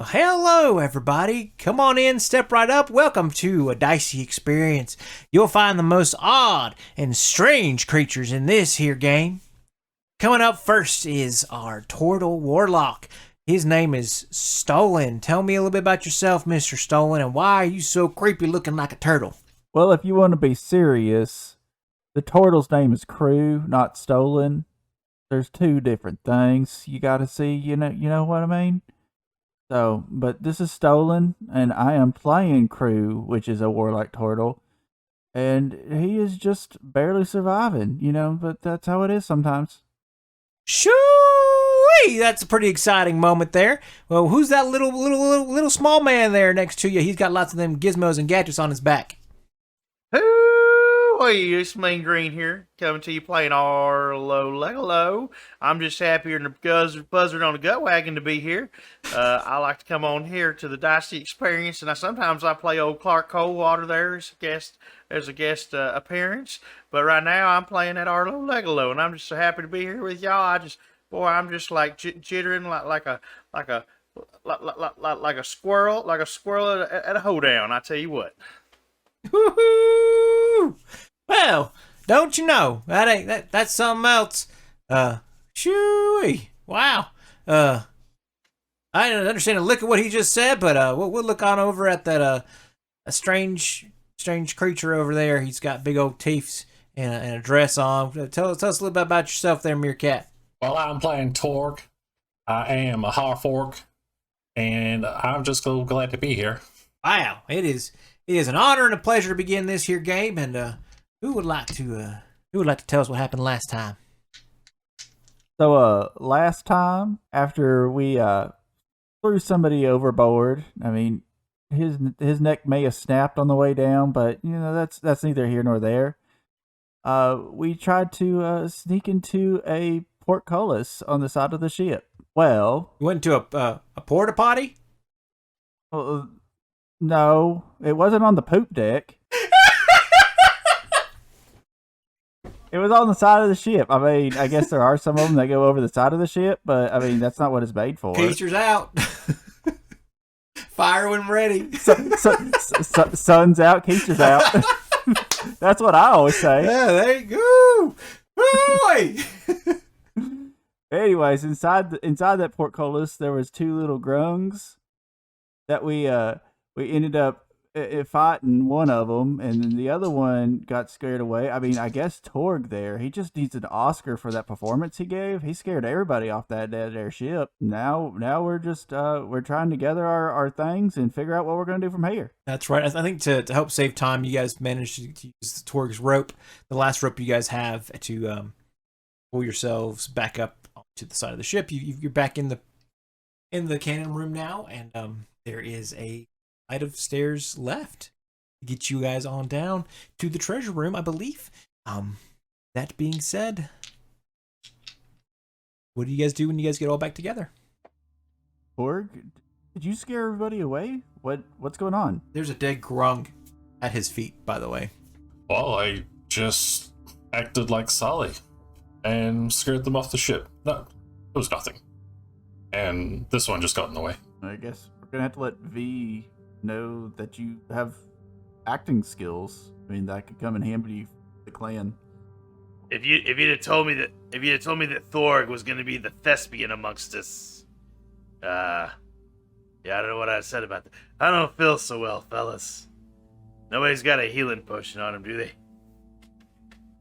Well, hello, everybody. Come on in, step right up. Welcome to a dicey experience. You'll find the most odd and strange creatures in this here game. Coming up first is our Turtle Warlock. His name is Stolen. Tell me a little bit about yourself, Mr. Stolen, and why are you so creepy looking like a turtle? Well, if you want to be serious, the turtle's name is Crew, not Stolen. There's two different things you got to see. You know what I mean. So, but this is Stolen, and I am playing Crew, which is a warlike turtle, and he is just barely surviving. But that's how it is sometimes. Shoo-wee! That's a pretty exciting moment there. Well, who's that little small man there next to you? He's got lots of them gizmos and gadgets on his back. Hey, it's Mean Green here, coming to you playing Arlo Legolo. I'm just happier than a buzzard on a gut wagon to be here. I like to come on here to the Dicey Experience, and sometimes I play old Clark Coldwater there as a guest appearance. But right now I'm playing at Arlo Legolo, and I'm just so happy to be here with y'all. I'm just like jittering like a squirrel at a hoedown. I tell you what. Woohoo! Well, don't you know that's something else? Shooey! Wow. I didn't understand a lick of what he just said, but we'll look on over at that a strange creature over there. He's got big old teeth and a dress on. Tell us a little bit about yourself, there, Meerkat. Well, I'm playing Torg. I am a Harfork, and I'm just so glad to be here. Wow, it is an honor and a pleasure to begin this here game. And who would like to tell us what happened last time? So, last time after we threw somebody overboard, I mean, his neck may have snapped on the way down, but that's neither here nor there. We tried to sneak into a portcullis on the side of the ship. Well, You went to a porta potty? No, it wasn't on the poop deck. It was on the side of the ship. I mean, I guess there are some of them that go over the side of the ship, but I mean, that's not what it's made for. Teacher's out. Fire when ready. Sun's out, Keisha's out. That's what I always say. Yeah, there you go. Anyways, inside that portcullis, there was two little grungs that we ended up fighting one of them, and then the other one got scared away. I mean, I guess Torg there, he just needs an Oscar for that performance he gave. He scared everybody off that airship. Now we're just we're trying to gather our things and figure out what we're going to do from here. That's right. I think to help save time, you guys managed to use Torg's rope, the last rope you guys have, to pull yourselves back up to the side of the ship. You're back in the cannon room now, and there is a flight of stairs left to get you guys on down to the treasure room, I believe. That being said, what do you guys do when you guys get all back together? Torg, did you scare everybody away? What's going on? There's a dead grung at his feet, by the way. Well, I just acted like Sally and scared them off the ship. No, it was nothing. And this one just got in the way. I guess we're going to have to let V know that you have acting skills. I mean, that could come in handy for the clan. If you'd have told me that Thorg was going to be the thespian amongst us, yeah, I don't know what I said about that. I don't feel so well, fellas. Nobody's got a healing potion on him, do they?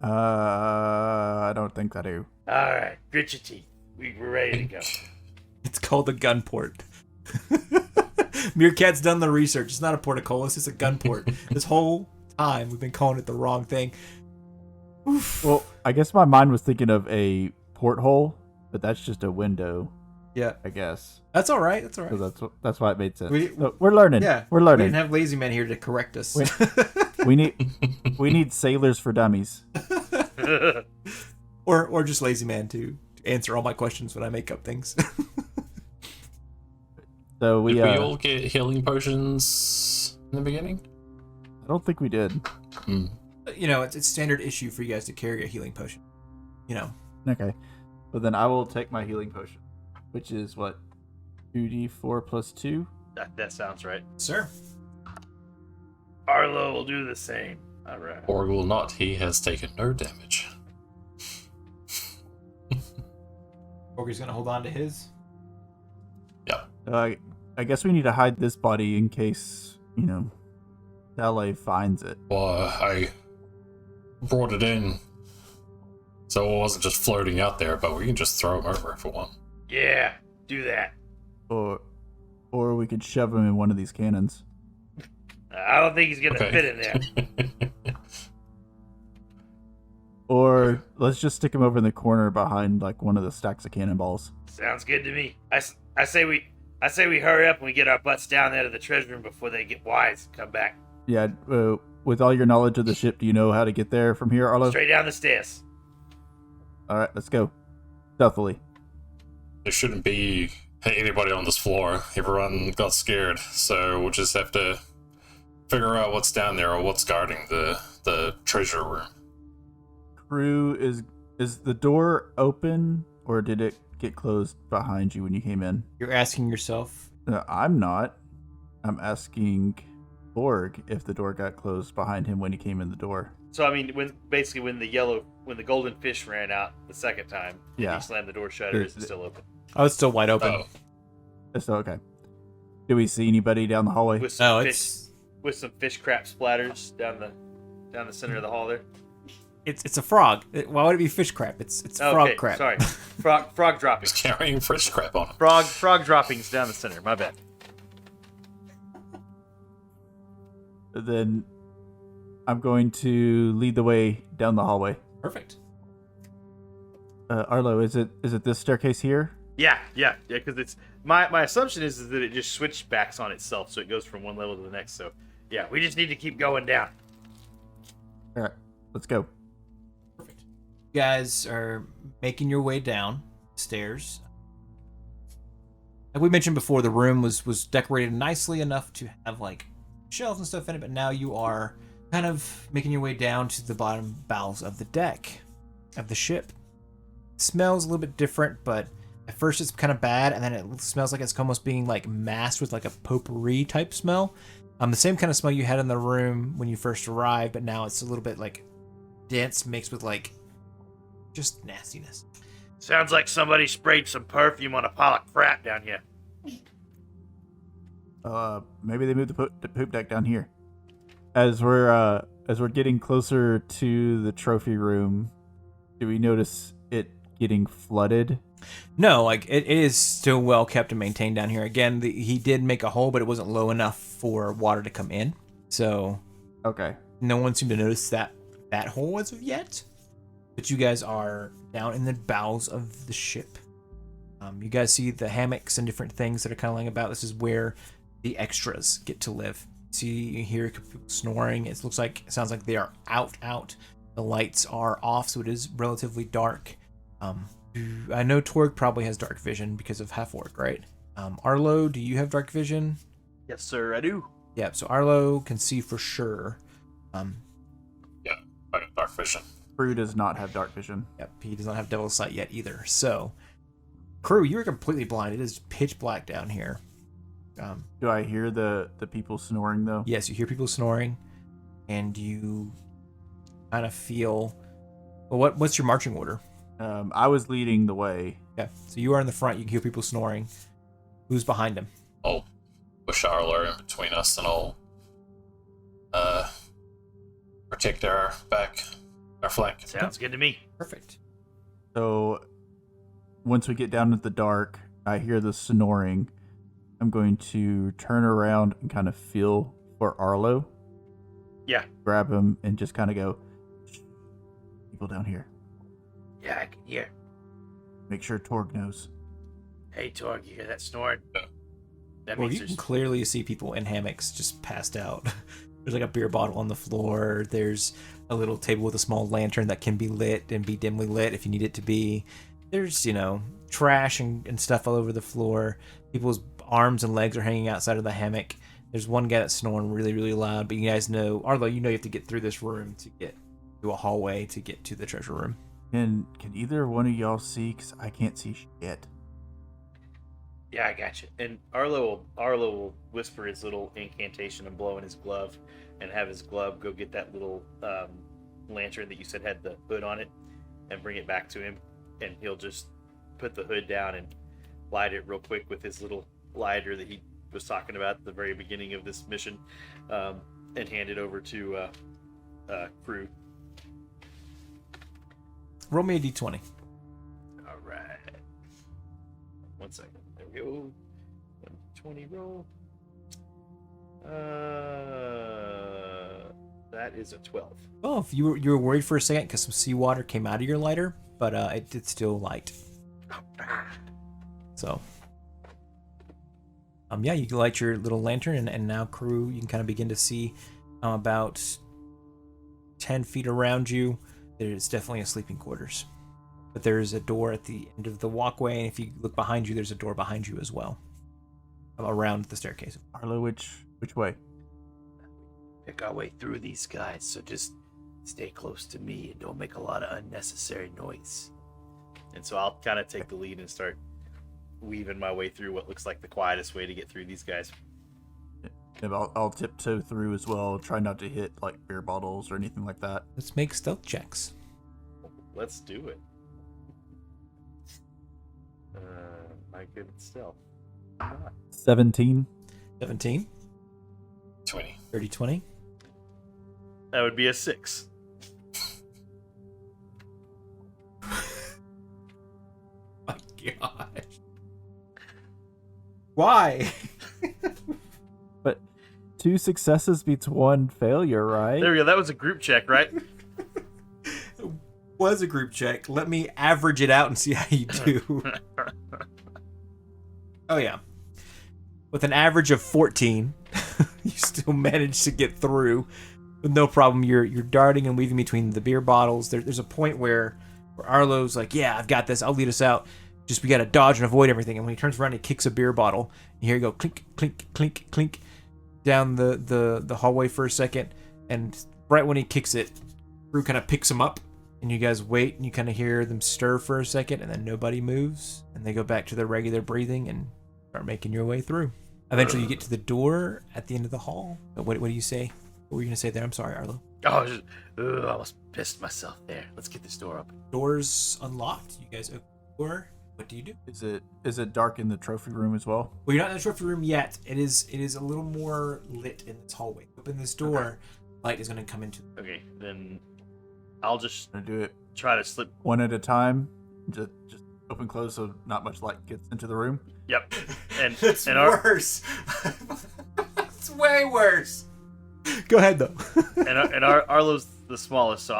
I don't think I do. All right, grit your teeth. We're ready to go. It's called a gun port. Meerkat's done the research. It's not a portcullis, it's a gun port. This whole time we've been calling it the wrong thing. Oof. Well, I guess my mind was thinking of a porthole, but that's just a window. Yeah, I guess. that's all right. So that's why it made sense. So we're learning. Yeah, we're we learning. didn't have lazy men here to correct us. We need sailors for dummies. or just lazy man to answer all my questions when I make up things. So Did we all get healing potions in the beginning? I don't think we did. It's standard issue for you guys to carry a healing potion. Okay. But then I will take my healing potion, which is what? 2d4 plus 2. That sounds right. Sir. Arlo will do the same. All right. Or will not. He has taken no damage. Ogre's gonna hold on to his. I guess we need to hide this body in case, Sally finds it. Well, I brought it in so it wasn't just floating out there, but we can just throw him over if we want. Yeah, do that. Or we could shove him in one of these cannons. I don't think he's gonna fit in there. Or let's just stick him over in the corner behind like one of the stacks of cannonballs. Sounds good to me. I say we hurry up and we get our butts down there to the treasure room before they get wise and come back. Yeah, with all your knowledge of the ship, do you know how to get there from here, Arlo? Straight down the stairs. All right, let's go. Stealthily. There shouldn't be anybody on this floor. Everyone got scared, so we'll just have to figure out what's down there or what's guarding the treasure room. Crew, is the door open or did it get closed behind you when you came in? You're asking yourself. I'm not. I'm asking Borg if the door got closed behind him when he came in the door. So I mean, when the golden fish ran out the second time, Yeah. he slammed the door shut, or is it still open? Oh, it's still wide open. Oh, It's okay. Do we see anybody down the hallway? With some No, fish, it's with some fish crap splatters down the center of the hall there. it's a frog. Why would it be fish crap? It's frog crap. Sorry, frog he's droppings. carrying fish crap on him. Frog droppings down the center. My bad. Then I'm going to lead the way down the hallway. Perfect. Arlo, is it this staircase here? Yeah. Because it's my assumption is that it just switchbacks on itself, so it goes from one level to the next. So yeah, we just need to keep going down. All right, let's go. Perfect. You guys are making your way down stairs. Like we mentioned before, the room was decorated nicely enough to have like shelves and stuff in it, but now you are kind of making your way down to the bottom bowels of the deck of the ship. It smells a little bit different, but at first it's kind of bad, and then it smells like it's almost being like masked with like a potpourri type smell. The same kind of smell you had in the room when you first arrived, but now it's a little bit like dense mixed with like just nastiness. Sounds like somebody sprayed some perfume on a pile of crap down here. Maybe they moved the poop deck down here. As we're getting closer to the trophy room, do we notice it getting flooded? No, like it is still well kept and maintained down here. Again, he did make a hole, but it wasn't low enough for water to come in. So Okay. no one seemed to notice that hole as of yet. But you guys are down in the bowels of the ship. You guys see the hammocks and different things that are kind of laying about. This is where the extras get to live. See, you hear people snoring. It sounds like they are out. The lights are off, so it is relatively dark. I know Torg probably has dark vision because of half orc, right? Arlo, do you have dark vision? Yes, sir, I do. Yeah, so Arlo can see for sure. Yeah, I got dark vision. Crew does not have dark vision. Yep, he does not have Devil's Sight yet either. So, crew, you're completely blind. It is pitch black down here. Do I hear the people snoring though? Yes, you hear people snoring, and you kind of feel. Well, what's your marching order? I was leading the way. Yeah, so you are in the front. You can hear people snoring. Who's behind him? I'll push Arlo in between us and I'll protect our back, our flank. Sounds good to me. Perfect. So once we get down into the dark, I hear the snoring. I'm going to turn around and kind of feel for Arlo. Yeah. Grab him and just kind of go, "Shh, people down here. Yeah, I can hear. Make sure Torg knows." Hey, Torg, you hear that snoring? Yeah. That Well, means you can there's... clearly see people in hammocks just passed out. There's like a beer bottle on the floor. There's a little table with a small lantern that can be lit and be dimly lit if you need it to be. There's, trash and stuff all over the floor. People's arms and legs are hanging outside of the hammock. There's one guy that's snoring really, really loud, but you guys know, Arlo, you have to get through this room to get to a hallway to get to the treasure room. Can either one of y'all see? Because I can't see shit. Yeah, I got you. And Arlo will whisper his little incantation and blow in his glove, and have his glove go get that little lantern that you said had the hood on it, and bring it back to him. And he'll just put the hood down and light it real quick with his little lighter that he was talking about at the very beginning of this mission, and hand it over to Crew. Roll me a d20. All right. 1 second. There we go. 20 roll. That is a 12. Oh, if you were worried for a second because some seawater came out of your lighter, but it did still light. So, yeah, you can light your little lantern, and now, Crew, you can kind of begin to see about 10 feet around you. There's definitely a sleeping quarters, but there's a door at the end of the walkway, and if you look behind you, there's a door behind you as well, around the staircase. Arlo, which way? Pick our way through these guys, so just stay close to me and don't make a lot of unnecessary noise. And so I'll kind of take the lead and start weaving my way through what looks like the quietest way to get through these guys. Yeah, I'll tiptoe through as well. Try not to hit like beer bottles or anything like that. Let's make stealth checks. Let's do it. My good stealth. 17. 17, 20. 30, 20. That would be a 6. My gosh. Why? But 2 successes beats 1 failure, right? There we go. That was a group check, right? Was a group check. Let me average it out and see how you do. Oh, yeah. With an average of 14, you still manage to get through with no problem. You're darting and weaving between the beer bottles. There's a point where Arlo's like, yeah, I've got this. I'll lead us out. Just we got to dodge and avoid everything. And when he turns around, he kicks a beer bottle. You hear it go clink, clink, clink, clink down the hallway for a second. And right when he kicks it, Drew kind of picks him up. And you guys wait, and you kind of hear them stir for a second, and then nobody moves. And they go back to their regular breathing and start making your way through. Eventually, you get to the door at the end of the hall. What do you say? What were you going to say there? I'm sorry, Arlo. Oh, I almost pissed myself there. Let's get this door open. Door's unlocked. You guys open the door. What do you do? Is it dark in the trophy room as well? Well, you're not in the trophy room yet. It is a little more lit in this hallway. Open this door, light is going to come into. Okay, then I'll just Gonna do it try to slip. one at a time. Just open close so not much light gets into the room. Yep. And It's and our worse. It's way worse. Go ahead though. and Arlo's the smallest, so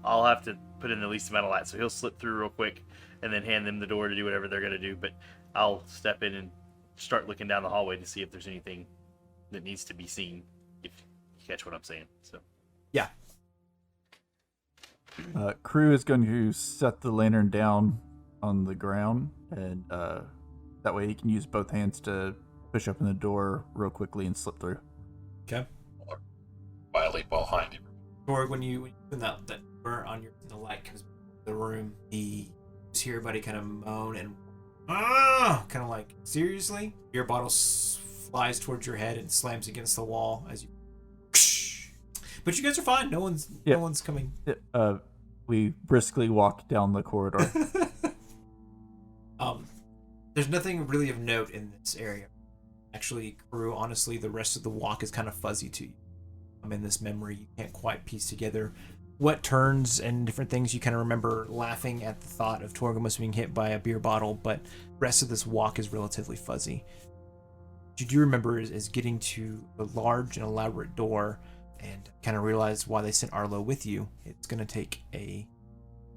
I'll have to put in the least amount of light. So he'll slip through real quick and then hand them the door to do whatever they're gonna do. But I'll step in and start looking down the hallway to see if there's anything that needs to be seen. If you catch what I'm saying. So Yeah. Crew is going to set the lantern down on the ground, and that way he can use both hands to push open the door real quickly and slip through. Okay. Quietly behind him. Or when you open that door on the light comes into the room, you just hear everybody kind of moan and kind of like, seriously? Your bottle flies towards your head and slams against the wall as you. But you guys are fine. No one's coming. We briskly walk down the corridor. There's nothing really of note in this area. Actually, Crew, honestly, the rest of the walk is kind of fuzzy to you. In this memory, you can't quite piece together what turns and different things. You kind of remember laughing at the thought of Torgamos being hit by a beer bottle, but the rest of this walk is relatively fuzzy. What you do remember is getting to the large and elaborate door and kind of realize why they sent Arlo with you. It's going to take a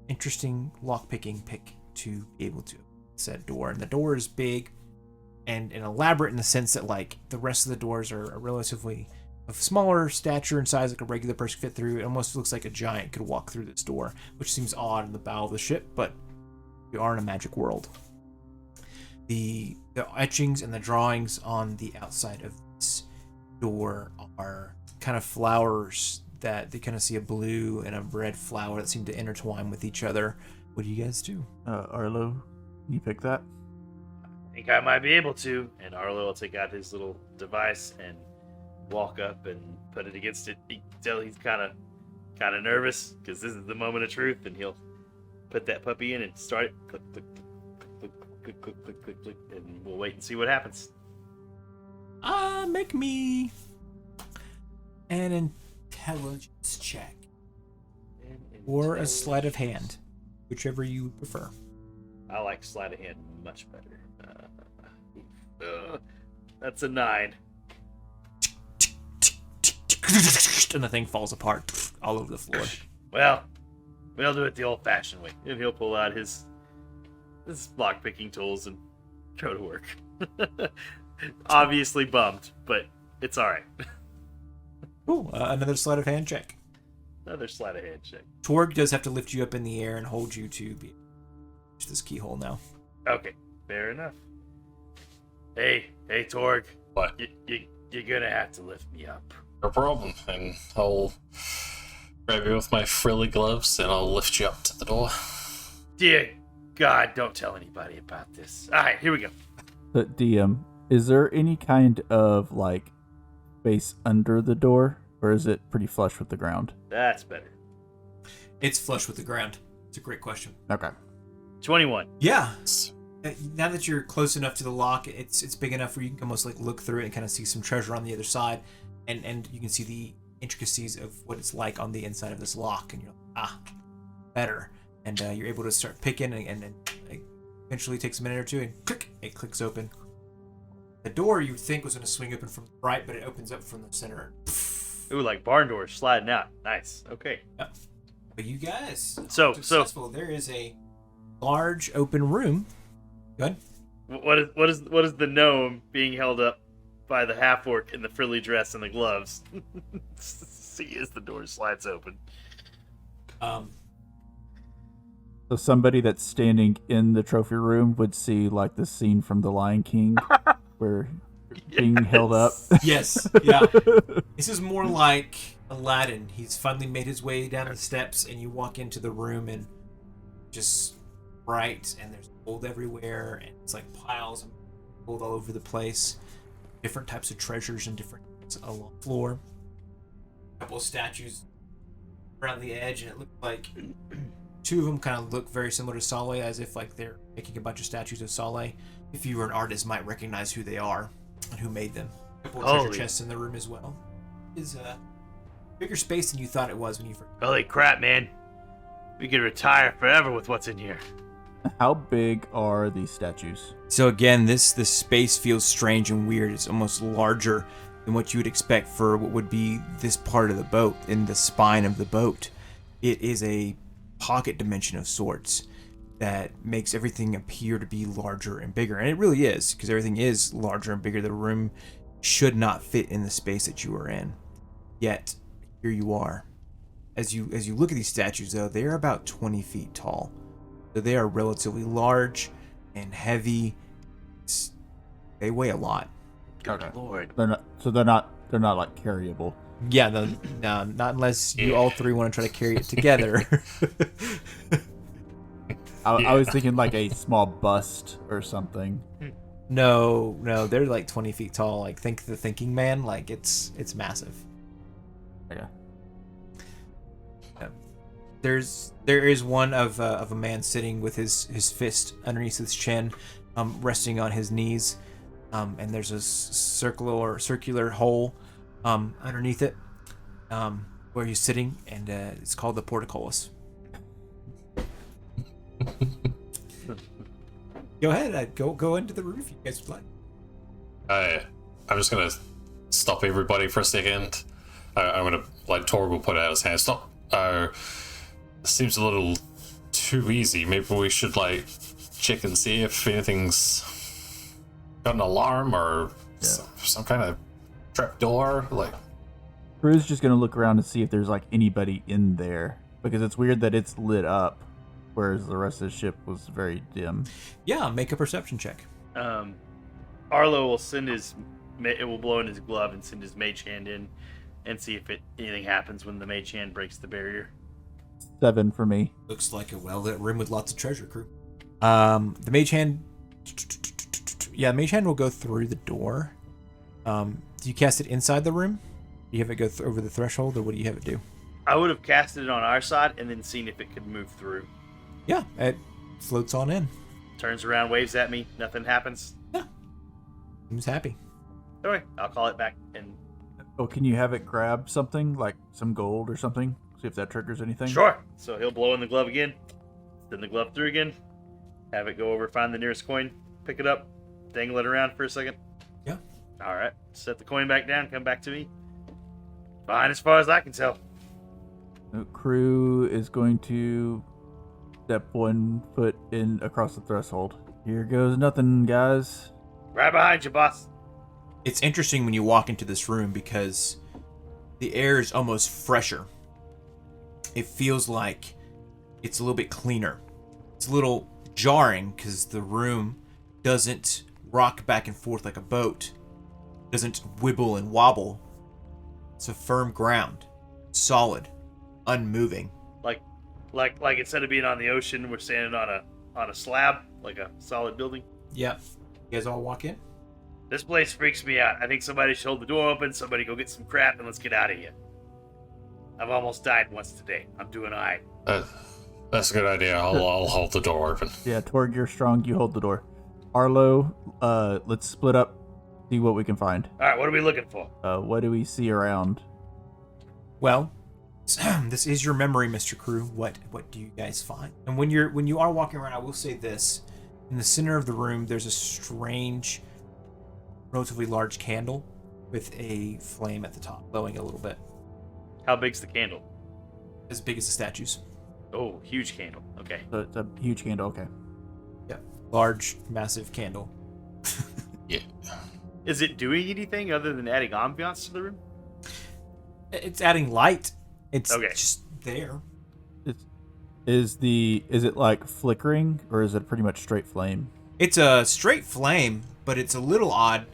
interesting lock-picking pick to be able to said door. And the door is big and elaborate in the sense that, like, the rest of the doors are relatively of smaller stature and size, like a regular person could fit through. It almost looks like a giant could walk through this door, which seems odd in the bow of the ship, but you are in a magic world. The etchings and the drawings on the outside of this door are kind of flowers that they kind of see a blue and a red flower that seem to intertwine with each other. What do you guys do? Arlo, can you pick that? think I might be able to. And Arlo will take out his little device and walk up and put it against it. You can tell he's kind of nervous because this is the moment of truth, and he'll put that puppy in and start it. Click, click, click, click, click, click, click, click, and we'll wait and see what happens. Make me an intelligence check or a sleight of hand, whichever you prefer. I like sleight of hand much better. That's a 9. And the thing falls apart all over the floor. Well, we'll do it the old-fashioned way, and he'll pull out his lock-picking tools and go to work. Obviously bummed, but it's all right. Cool. Another sleight of hand check. Another sleight of hand check. Torg does have to lift you up in the air and hold you to be this keyhole now. Okay, fair enough. Hey, Torg. What? You're gonna have to lift me up. No problem. And I'll grab you with my frilly gloves and I'll lift you up to the door. Dear God, don't tell anybody about this. All right, here we go. But DM, is there any kind of like space under the door, or is it pretty flush with the ground? That's better. It's flush with the ground. It's a great question. Okay. 21. Yeah. Now that you're close enough to the lock, it's big enough where you can almost like look through it and kind of see some treasure on the other side, and you can see the intricacies of what it's like on the inside of this lock, and you're like, better. And you're able to start picking, and eventually takes a minute or two, and click, it clicks open. The door you think was going to swing open from the right, but it opens up from the center. Ooh, like barn doors sliding out. Nice. Okay. But you guys, So successful. There is a large open room. Go ahead. what is the gnome being held up by the half orc in the frilly dress and the gloves? See as the door slides open. So somebody that's standing in the trophy room would see like the scene from The Lion King where being held up. Yes, yeah. This is more like Aladdin. He's finally made his way down the steps, and you walk into the room, and just bright, and there's gold everywhere, and it's like piles of gold all over the place. Different types of treasures and different things along the floor. A couple of statues around the edge, and it looks like two of them kind of look very similar to Sale, as if like they're making a bunch of statues of Sale. If you were an artist, might recognize who they are and who made them. A couple of treasure chests in the room as well. It's a bigger space than you thought it was when you first. Holy crap, man! We could retire forever with what's in here. How big are these statues? So again, this space feels strange and weird. It's almost larger than what you would expect for what would be this part of the boat, in the spine of the boat. It is a pocket dimension of sorts that makes everything appear to be larger and bigger. And it really is, because everything is larger and bigger. The room should not fit in the space that you are in. Yet, here you are. As you look at these statues, though, they are about 20 feet tall. So they are relatively large and heavy. They weigh a lot. Good Lord. They're not like carryable. Yeah, no, not unless you all three want to try to carry it together. I was thinking like a small bust or something. No, they're like 20 feet tall. Like, think the Thinking Man. Like, it's massive. Okay. There is one of a man sitting with his fist underneath his chin, resting on his knees, and there's a circular hole underneath it, where he's sitting, and it's called the portcullis. Go ahead, go into the room if you guys would like. I'm just gonna stop everybody for a second. I'm gonna like Torg will put out his hand. Stop. Seems a little too easy. Maybe we should like check and see if anything's got an alarm or some kind of trap door. Like, Crew's just gonna look around and see if there's like anybody in there, because it's weird that it's lit up, whereas the rest of the ship was very dim. Yeah, make a perception check. Arlo will it will blow in his glove and send his mage hand in and see if anything happens when the mage hand breaks the barrier. 7 for me. Looks like a well-lit room with lots of treasure, Crew. The mage hand, Yeah, Mage Hand will go through the door. Do you cast it inside the room? Do you have it go over the threshold, or what do you have it do? I would have casted it on our side and then seen if it could move through. Yeah, it floats on in. Turns around, waves at me. Nothing happens. Seems happy. Okay, I'll call it back. And Oh, can you have it grab something, like some gold or something? See if that triggers anything? sure. So he'll blow in the glove again. Send the glove through again. Have it go over, find the nearest coin, pick it up, dangle it around for a second. Yeah. All right. Set the coin back down. Come back to me. Fine, as far as I can tell. The crew is going to step 1 foot in across the threshold. Here goes nothing, guys. Right behind you, boss. It's interesting when you walk into this room because the air is almost fresher. It feels like it's a little bit cleaner. It's a little jarring because the room doesn't rock back and forth like a boat. It doesn't wibble and wobble. It's a firm ground, solid, unmoving. Like instead of being on the ocean, we're standing on a slab, like a solid building. Yep. You guys all walk in? This place freaks me out. I think somebody should hold the door open. Somebody go get some crap and let's get out of here. I've almost died once today. I'm doing all right. That's a good idea. I'll hold the door open. Yeah, Torg, you're strong. You hold the door. Arlo, let's split up, see what we can find. All right, what are we looking for? What do we see around? Well, this is your memory, Mr. Crew. What do you guys find? And when you are walking around, I will say this: in the center of the room, there's a strange, relatively large candle with a flame at the top, glowing a little bit, How big's the candle? as big as the statues. Oh, huge candle. Okay. So it's a huge candle. Okay. Yeah, large, massive candle. Yeah. Is it doing anything other than adding ambiance to the room? It's adding light. It's Okay. just there. Is it like flickering, or is it pretty much straight flame? It's a straight flame, but it's a little odd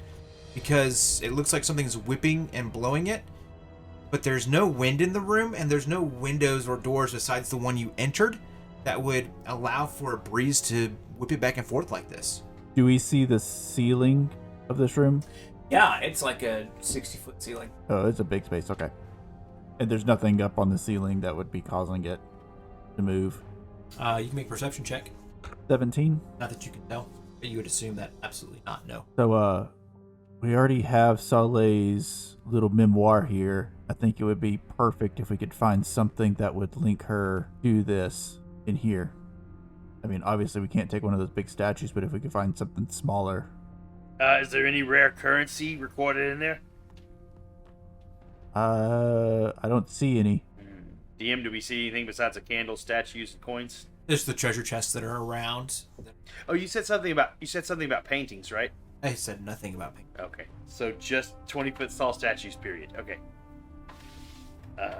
because it looks like something's whipping and blowing it, but there's no wind in the room and there's no windows or doors besides the one you entered that would allow for a breeze to whip it back and forth like this. Do we see the ceiling of this room? Yeah, it's like a 60-foot ceiling. Oh, it's a big space. Okay. And there's nothing up on the ceiling that would be causing it to move. You can make a perception check. 17. Not that you can tell, but you would assume that absolutely not, no. So, we already have Soleil's little memoir here. I think it would be perfect if we could find something that would link her to this in here. I mean, obviously we can't take one of those big statues, but if we could find something smaller. Is there any rare currency recorded in there? I don't see any. DM, do we see anything besides a candle, statues, and coins? There's the treasure chests that are around. Oh, you said something about paintings, right? I said nothing about pink. Okay, so just 20-foot tall statues. Period. Okay.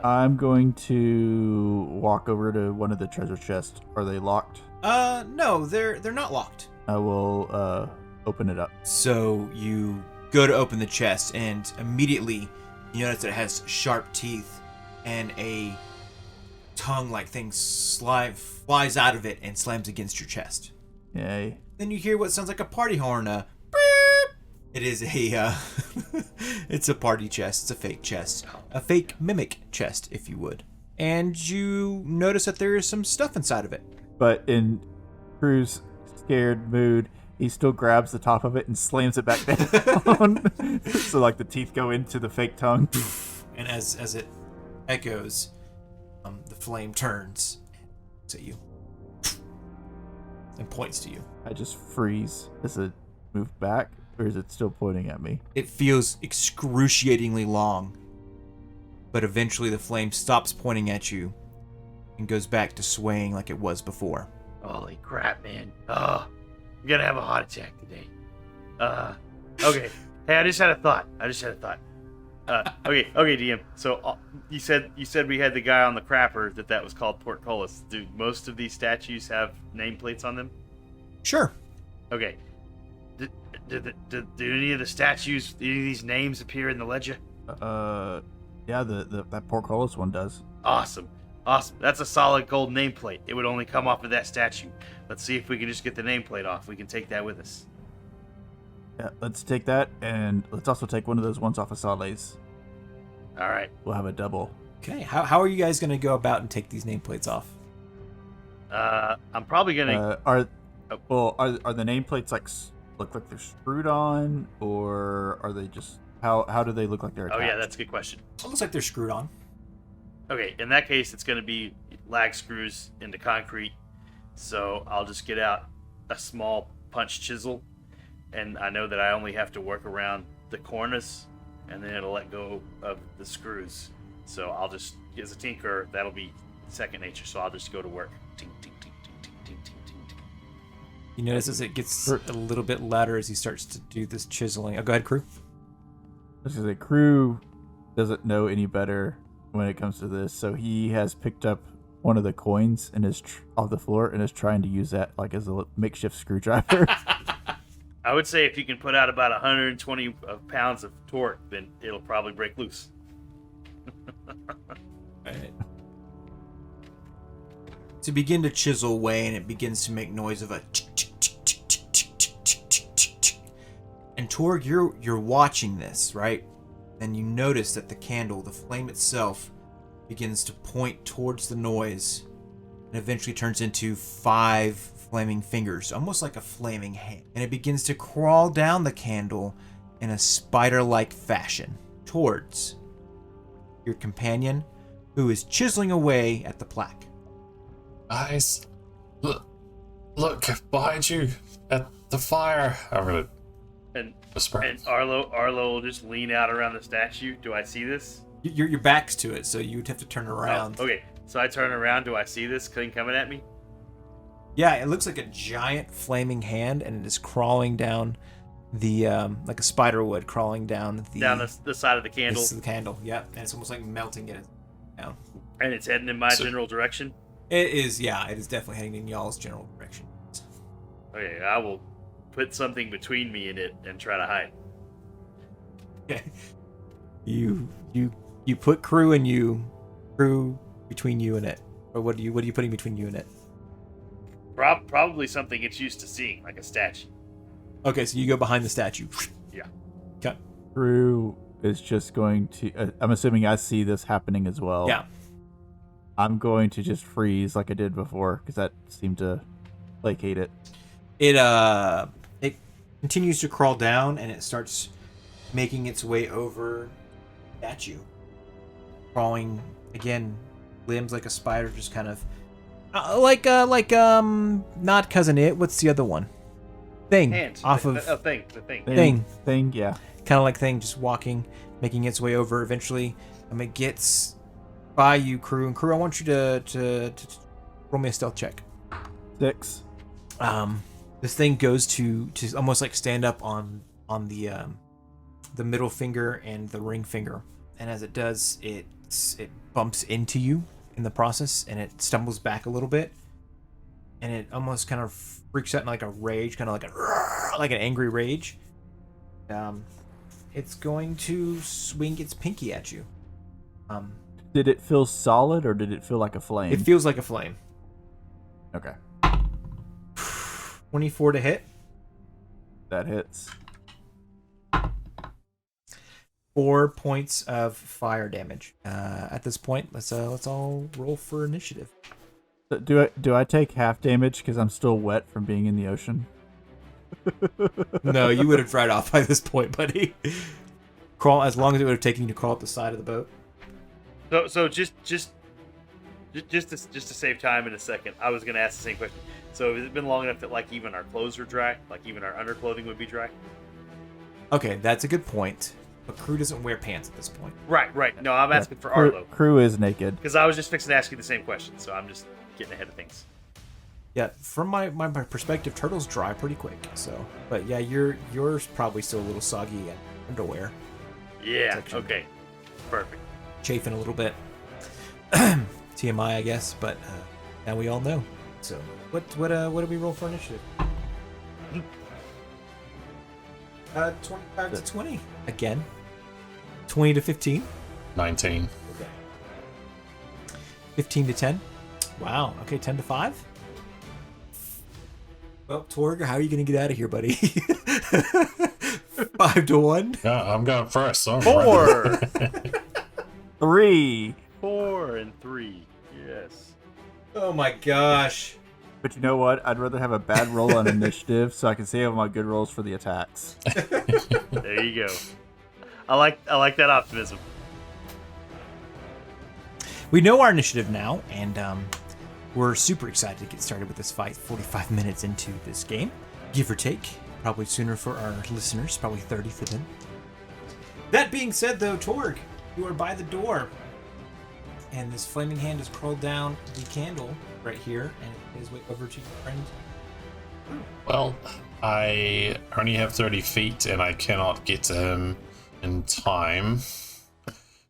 I'm going to walk over to one of the treasure chests. Are they locked? No, they're not locked. I will open it up. So you go to open the chest, and immediately you notice that it has sharp teeth and a tongue-like thing flies out of it and slams against your chest. Yay. Then you hear what sounds like a party horn. Beep! It is a it's a party chest. It's a fake chest, a fake mimic chest, if you would. And you notice that there is some stuff inside of it. But in Crew's scared mood, he still grabs the top of it and slams it back down. So like the teeth go into the fake tongue. And as it echoes, the flame turns and looks at you and points to you. I just freeze. Does it move back, or is it still pointing at me? It feels excruciatingly long, but eventually the flame stops pointing at you and goes back to swaying like it was before. Holy crap, man. Oh, I'm gonna have a heart attack today. Okay. Hey, I just had a thought. Okay, DM. So you said we had the guy on the crapper that was called Portcullis. Do most of these statues have nameplates on them? Sure. Okay. Do any of the statues, any of these names appear in the ledger? Yeah, that Portcullis one does. Awesome. That's a solid gold nameplate. It would only come off of that statue. Let's see if we can just get the nameplate off. We can take that with us. Yeah, let's take that, and let's also take one of those ones off of Saleh's. All right. We'll have a double. Okay, how are you guys going to go about and take these nameplates off? I'm probably gonna. Are the nameplates look like they're screwed on, or are they just how do they look like they're attached? Oh yeah, that's a good question. It looks like they're screwed on. Okay, in that case, it's gonna be lag screws into concrete. So I'll just get out a small punch chisel, and I know that I only have to work around the corners, and then it'll let go of the screws. So I'll just, as a tinkerer, that'll be second nature. So I'll just go to work. Ting, ting, ting, ting, ting, ting, ting, ting, ting. You notice as it gets a little bit louder as he starts to do this chiseling. Oh, go ahead, crew. This is a crew doesn't know any better when it comes to this, so he has picked up one of the coins and is off the floor and is trying to use that like as a makeshift screwdriver. I would say if you can put out about 120 pounds of torque, then it'll probably break loose. Right. To begin to chisel away, and it begins to make noise of a and Torg, you're watching this, right? And you notice that the candle, the flame itself, begins to point towards the noise and eventually turns into 5 flaming fingers, almost like a flaming hand. And it begins to crawl down the candle in a spider-like fashion towards your companion, who is chiseling away at the plaque. Guys, look behind you at the fire. I'm gonna whisper. And Arlo will just lean out around the statue. Do I see this? Your back's to it, so you would have to turn around. Oh, okay, so I turn around. Do I see this thing coming at me? Yeah, it looks like a giant flaming hand, and it is crawling down the like a spider would crawling down the side of the candle. This is the candle. Yep, and it's almost like melting it down. And it's heading in my general direction. It is, yeah. It is definitely heading in y'all's general direction. Okay, I will put something between me and it and try to hide. Okay. You put crew between you and it, or what are you putting between you and it? Probably something it's used to seeing, like a statue. Okay, so you go behind the statue. Yeah. Okay. Crew is just going to. I'm assuming I see this happening as well. Yeah. I'm going to just freeze like I did before because that seemed to placate it. It continues to crawl down, and it starts making its way over the statue, crawling again, limbs like a spider, just kind of not Cousin It. What's the other one? Thing. Hands. The thing. Thing, yeah. Kind of like Thing, just walking, making its way over. Eventually, it gets by you, crew. And crew, I want you to roll me a stealth check. 6. This thing goes to almost like stand up on the middle finger and the ring finger, and as it does, it bumps into you in the process, and it stumbles back a little bit, and it almost kind of freaks out in like a rage, kind of like an angry rage. It's going to swing its pinky at you. Did it feel solid or did it feel like a flame? It feels like a flame. Okay. 24 to hit. That hits. 4 points of fire damage. At this point, let's all roll for initiative. Do I take half damage because I'm still wet from being in the ocean? No, you would have dried off by this point, buddy. Crawl as long as it would have taken you to crawl up the side of the boat. So just to save time in a second, I was gonna ask the same question. So has it been long enough that like even our clothes are dry, like even our underclothing would be dry? Okay, that's a good point. But crew doesn't wear pants at this point. Right. No, I'm asking for Arlo. Crew is naked. Because I was just fixing to ask you the same question, so I'm just getting ahead of things. Yeah, from my perspective, turtles dry pretty quick. So, but yeah, yours probably still a little soggy and underwear. Yeah. Section. Okay. Perfect. Chafing a little bit. TMI, I guess, but now we all know. So, what do we roll for initiative? 25 to 20 again. 20 to 15. 19. Okay. 15 to 10. Wow. Okay, 10 to 5. Well, Torg, how are you going to get out of here, buddy? 5-1. Yeah, I'm going first. Sorry. 4. 3. 4 and 3. Yes. Oh my gosh. But you know what? I'd rather have a bad roll on initiative so I can save my good rolls for the attacks. There you go. I like that optimism. We know our initiative now, and we're super excited to get started with this fight 45 minutes into this game, give or take. Probably sooner for our listeners, probably 30 for them. That being said, though, Torg, you are by the door, and this flaming hand has crawled down the candle right here, and it is way over to your friend. Well, I only have 30 feet, and I cannot get to him in time.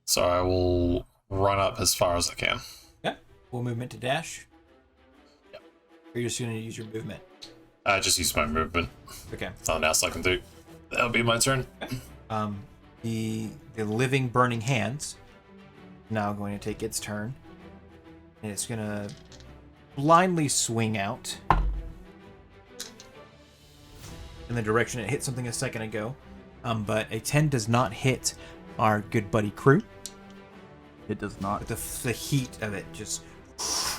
So I will run up as far as I can. Yeah. Full movement to dash. Yep. Or you're just going to use your movement. I just use my movement. Okay. Nothing else I can do. That'll be my turn. The living burning hands now going to take its turn, and it's going to blindly swing out in the direction it hit something a second ago. But a 10 does not hit our good buddy Crew. It does not. But the heat of it just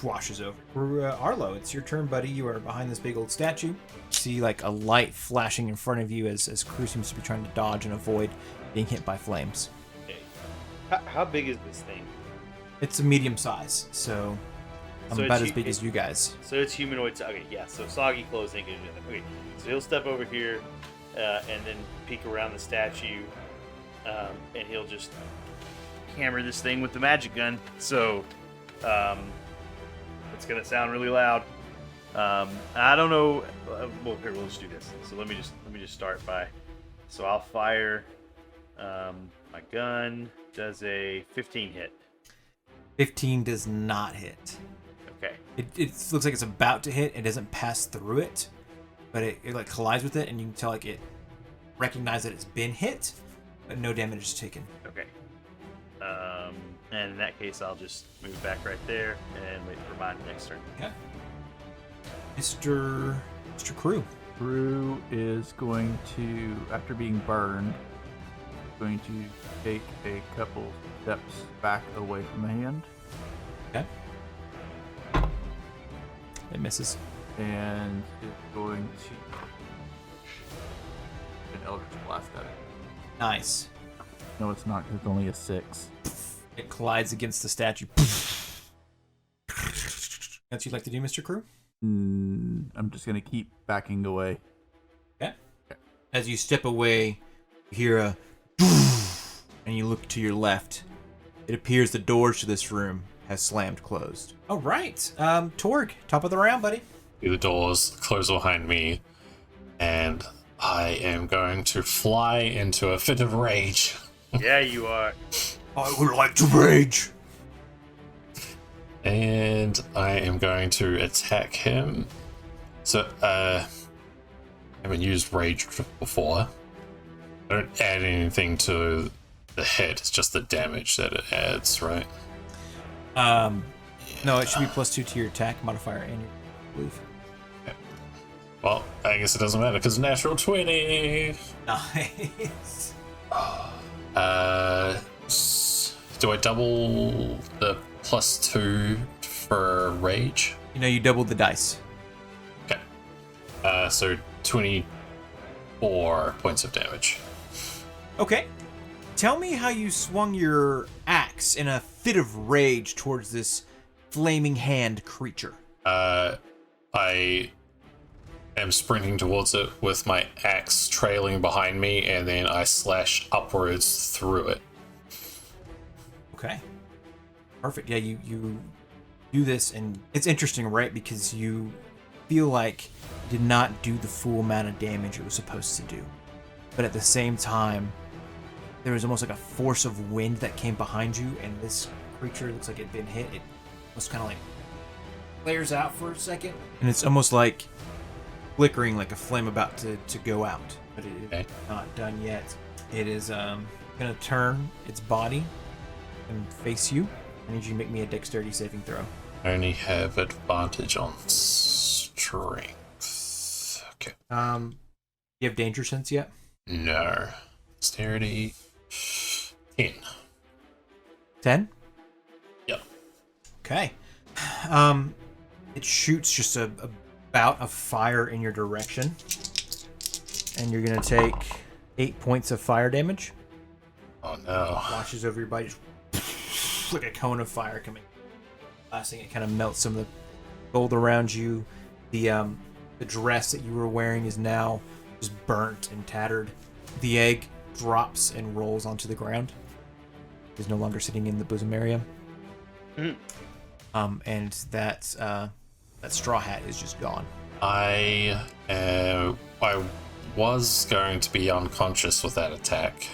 washes over. Arlo, it's your turn, buddy. You are behind this big old statue. See like a light flashing in front of you as Crew seems to be trying to dodge and avoid being hit by flames. Okay. How big is this thing? It's a medium size, so I'm So about it's as big as you guys. So it's humanoid. Okay, yeah. So soggy clothes ain't gonna do that. Okay, so he'll step over here and then peek around the statue, and he'll just hammer this thing with the magic gun. So it's gonna sound really loud. I don't know. Well, here we'll just do this. So let me just start by. So I'll fire. My gun does a 15 hit. 15 does not hit. Okay. It looks like it's about to hit. It doesn't pass through it, but it like collides with it, and you can tell like it recognizes that it's been hit, but no damage is taken. Okay. And in that case, I'll just move back right there and wait for mine next turn. Okay. Mr. Crew. Crew is going to, after being burned, going to take a couple steps back away from the hand. Okay. It misses. And is going to an Eldritch Blast at it. Nice. No, it's not, because it's only a 6. It collides against the statue. That's what you'd like to do, Mr. Crew? I'm just going to keep backing away. Okay. As you step away, you hear a and you look to your left. It appears the doors to this room has slammed closed. All right. Torg, top of the round, buddy. The doors close behind me, and I am going to fly into a fit of rage. Yeah, you are. I would like to rage. And I am going to attack him. So, I haven't used rage before. I don't add anything to the hit, it's just the damage that it adds, right? No, it should be +2 to your attack modifier and your belief. Well, I guess it doesn't matter because natural 20. Nice. Do I double the +2 for rage? You know, you doubled the dice. Okay. So 24 points of damage. Okay. Tell me how you swung your axe in a fit of rage towards this flaming hand creature. I am sprinting towards it with my axe trailing behind me, and then I slash upwards through it. Okay. Perfect. Yeah, you do this, and it's interesting, right? Because you feel like you did not do the full amount of damage it was supposed to do. But at the same time, there was almost like a force of wind that came behind you, and this creature looks like it had been hit. It was kind of like flares out for a second, and it's almost like flickering like a flame about to go out, but it is not done yet. It is gonna turn its body and face you. I need you to make me a dexterity saving throw. I only have advantage on strength. Okay. You have danger sense yet? No. Dexterity. 10. 10? Yep. Okay. It shoots just a bout of fire in your direction. And you're going to take 8 points of fire damage. Oh no. Washes over your body, just like a cone of fire coming. Last thing, it kind of melts some of the gold around you. The dress that you were wearing is now just burnt and tattered. The egg drops and rolls onto the ground. It's no longer sitting in the bosom area. And that straw hat is just gone. I was going to be unconscious with that attack,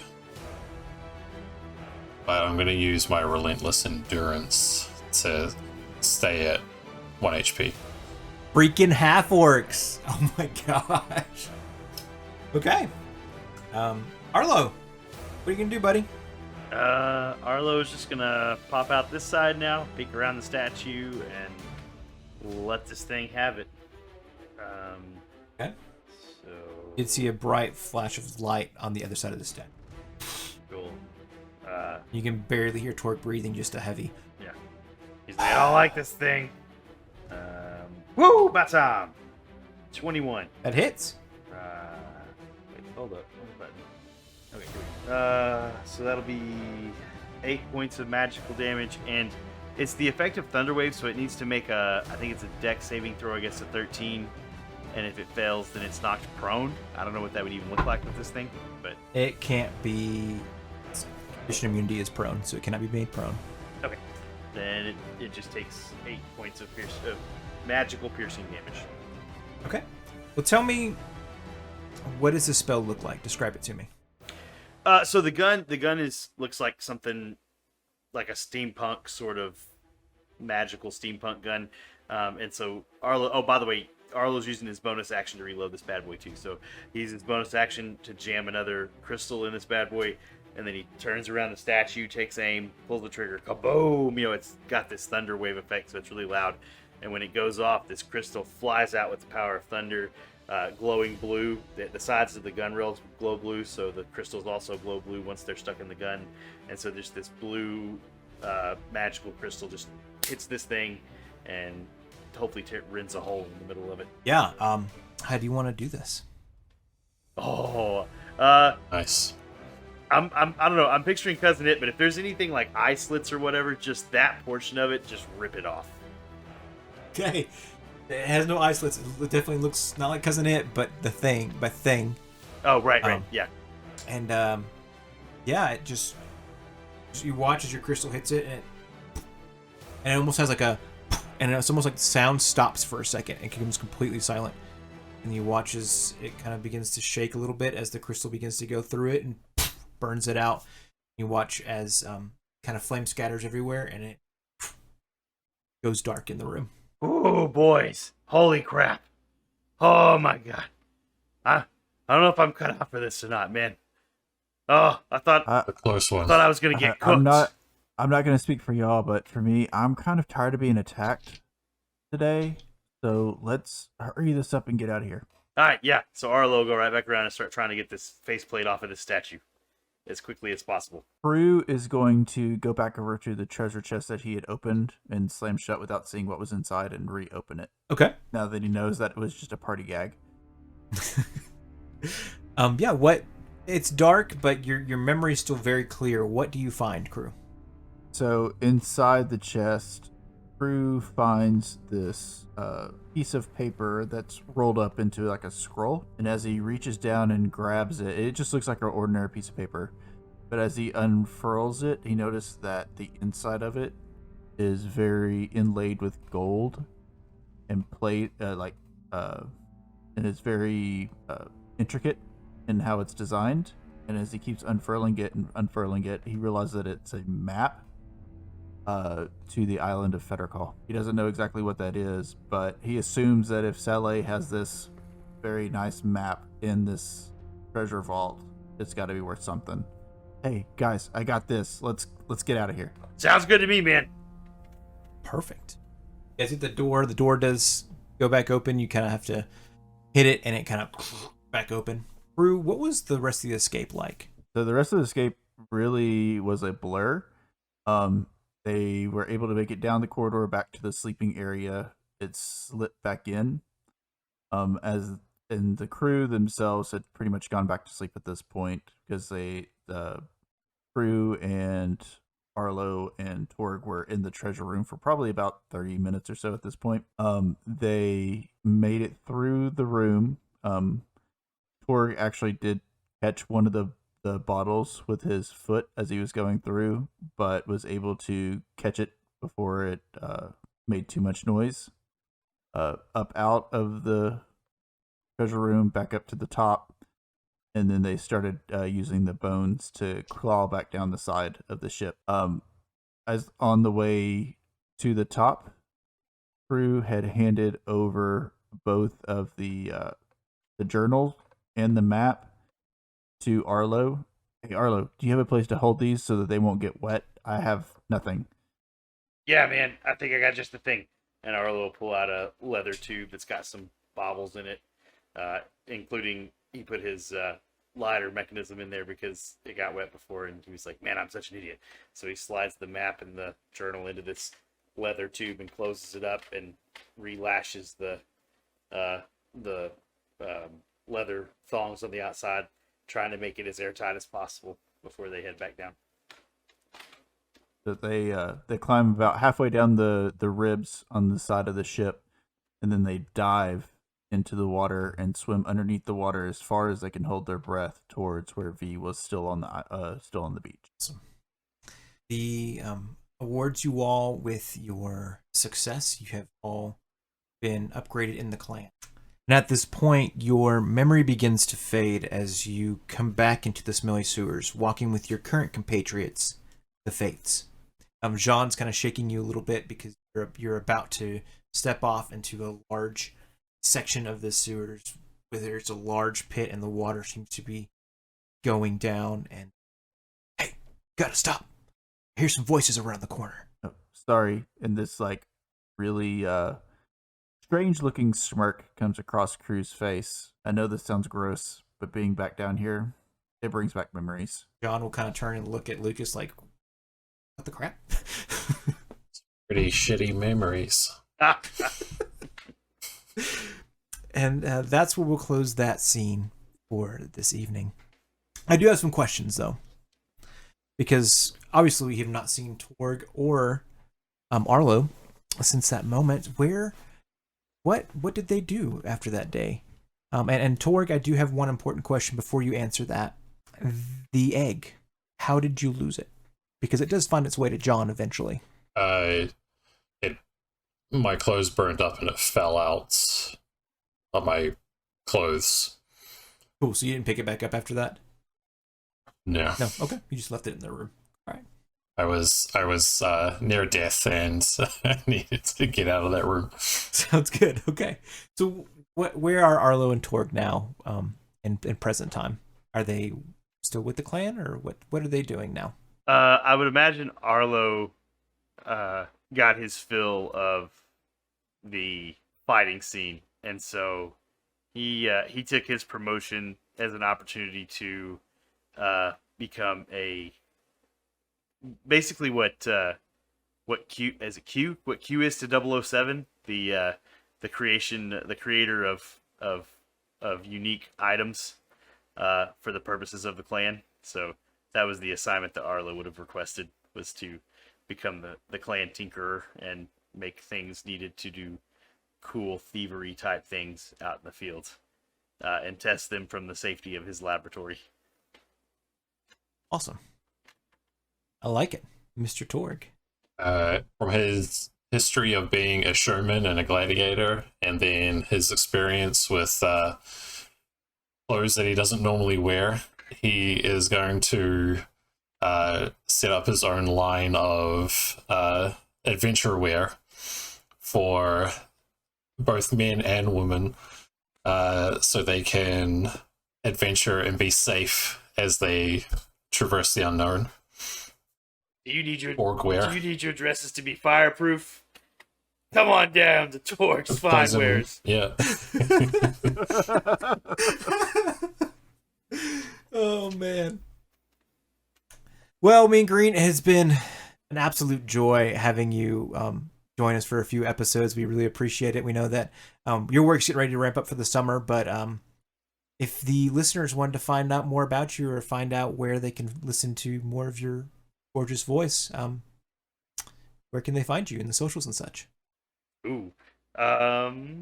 but I'm going to use my relentless endurance to stay at 1 HP. Freaking half orcs! Oh my gosh. Okay. Arlo, what are you gonna do, buddy? Arlo is just gonna pop out this side now, peek around the statue, and let this thing have it. Okay. So You'd see a bright flash of light on the other side of the statue. cool. You can barely hear Torque breathing, just a heavy. Yeah. He's like, I don't like this thing. Woo! About time. 21. That hits. Wait, hold up. Where's the button? Okay, here we go. So that'll be 8 points of magical damage, and it's the effect of Thunder Wave, so it needs to make I think it's a dex saving throw, I guess, a 13. And if it fails, then it's knocked prone. I don't know what that would even look like with this thing, but It can't be. Condition immunity is prone, so it cannot be made prone. okay. Then it just takes 8 points of magical piercing damage. Okay. Well, tell me, what does this spell look like? Describe it to me. So the gun looks like something like a steampunk sort of magical steampunk gun. And so Arlo. Oh, by the way, Arlo's using his bonus action to reload this bad boy too. So he uses his bonus action to jam another crystal in this bad boy, and then he turns around the statue, takes aim, pulls the trigger, kaboom! You know, it's got this thunder wave effect, so it's really loud. And when it goes off, this crystal flies out with the power of thunder, glowing blue. The sides of the gun rails glow blue, so the crystals also glow blue once they're stuck in the gun. And so just this blue magical crystal just hits this thing and hopefully rends a hole in the middle of it. Yeah. How do you want to do this? Oh, Nice. I don't know. I'm picturing Cousin It, but if there's anything like eye slits or whatever, just that portion of it, just rip it off. Okay. It has no eye slits. It definitely looks not like Cousin It, but the thing. Oh, right, yeah. And yeah, it just you watch as your crystal hits it, and it almost has like a, and it's almost like the sound stops for a second and becomes completely silent. And you watch as it kind of begins to shake a little bit as the crystal begins to go through it and burns it out. You watch as kind of flame scatters everywhere and it goes dark in the room. Ooh, boys. Holy crap. Oh, my God. I don't know if I'm cut out for this or not, man. Oh, I thought A close one. I was going to get cooked. I'm not going to speak for y'all, but for me, I'm kind of tired of being attacked today. So let's hurry this up and get out of here. All right, yeah. So Arlo will go right back around and start trying to get this faceplate off of this statue as quickly as possible. Prue is going to go back over to the treasure chest that he had opened and slam shut without seeing what was inside and reopen it. Okay. Now that he knows that it was just a party gag. Yeah, what it's dark, but your memory is still very clear. What do you find, crew? So inside the chest, Prue finds this piece of paper that's rolled up into like a scroll. And as he reaches down and grabs it, it just looks like an ordinary piece of paper. But as he unfurls it, he noticed that the inside of it is very inlaid with gold and plate, and it's very intricate in how it's designed. And as he keeps unfurling it, he realizes that it's a map to the island of Federcall. He doesn't know exactly what that is, but he assumes that if Saleh has this very nice map in this treasure vault, it's got to be worth something. Hey guys, I got this. Let's get out of here. Sounds good to me, man. Perfect. You guys hit the door. The door does go back open. You kind of have to hit it, and it kind of back open. Crew, what was the rest of the escape like? So the rest of the escape really was a blur. They were able to make it down the corridor back to the sleeping area. It slipped back in. As and the crew themselves had pretty much gone back to sleep at this point because the crew and Arlo and Torg were in the treasure room for probably about 30 minutes or so at this point. They made it through the room. Torg actually did catch one of the bottles with his foot as he was going through, but was able to catch it before it made too much noise. Up out of the treasure room, back up to the top, and then they started using the bones to claw back down the side of the ship. As on the way to the top, crew had handed over both of the journal and the map to Arlo. Hey Arlo, do you have a place to hold these so that they won't get wet? I have nothing. Yeah, man, I think I got just the thing. And Arlo will pull out a leather tube that's got some baubles in it, including he put his lighter mechanism in there because it got wet before, and he was like, man, I'm such an idiot. So he slides the map and the journal into this leather tube and closes it up and relashes the leather thongs on the outside, trying to make it as airtight as possible before they head back down. So they climb about halfway down the ribs on the side of the ship, and then they dive into the water and swim underneath the water as far as they can hold their breath towards where V was still on the beach. Awesome. The awards you all with your success. You have all been upgraded in the clan. And at this point, your memory begins to fade as you come back into the smelly sewers, walking with your current compatriots, the Fates. Jean's kind of shaking you a little bit because you're about to step off into a large section of the sewers where there's a large pit and the water seems to be going down. And hey, gotta stop! I hear some voices around the corner. Oh, sorry, and this really strange-looking smirk comes across Crew's face. I know this sounds gross, but being back down here, it brings back memories. John will kind of turn and look at Lucas like, what the crap? Pretty shitty memories. And that's where we'll close that scene for this evening. I do have some questions, though. Because obviously we have not seen Torg or Arlo since that moment. What did they do after that day? And Torg, I do have one important question before you answer that. The egg, how did you lose it? Because it does find its way to John eventually. My clothes burned up and it fell out on my clothes. Cool, so you didn't pick it back up after that? No. No, okay. You just left it in the room. All right. I was near death and I needed to get out of that room. Sounds good. Okay. So where are Arlo and Torg now in present time? Are they still with the clan or what are they doing now? I would imagine Arlo got his fill of the fighting scene, and so he took his promotion as an opportunity to become basically what Q is to 007, the creator of unique items for the purposes of the clan. So that was the assignment that Arlo would have requested, was to become the clan tinkerer and make things needed to do cool thievery type things out in the fields and test them from the safety of his laboratory. Awesome. I like it. Mr. Torg. From his history of being a showman and a gladiator, and then his experience with clothes that he doesn't normally wear, he is going to set up his own line of adventure wear for both men and women, so they can adventure and be safe as they traverse the unknown. Do you need your Orgware. dresses to be fireproof? Come on down to Torg's Fine Wares. Yeah. Oh man. Well, Mean Green, it has been an absolute joy having you join us for a few episodes. We really appreciate it. We know that your work's getting ready to ramp up for the summer, but if the listeners wanted to find out more about you or find out where they can listen to more of your gorgeous voice, where can they find you in the socials and such? Ooh. Not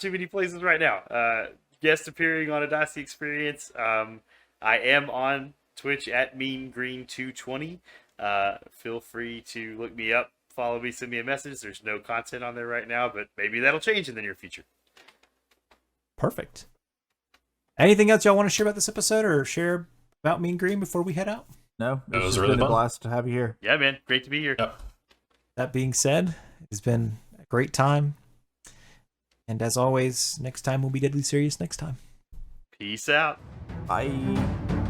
too many places right now. Guest appearing on a Dicey Experience. I am on Twitch at MeanGreen220. Feel free to look me up, follow me, send me a message. There's no content on there right now, but maybe that'll change in the near future. Perfect. Anything else y'all want to share about this episode or share about Mean Green before we head out? No, It was it's really been a fun. blast to have you here. Yeah, man. Great to be here. Yep. That being said, it's been a great time. And as always, next time we'll be deadly serious next time. Peace out. Bye.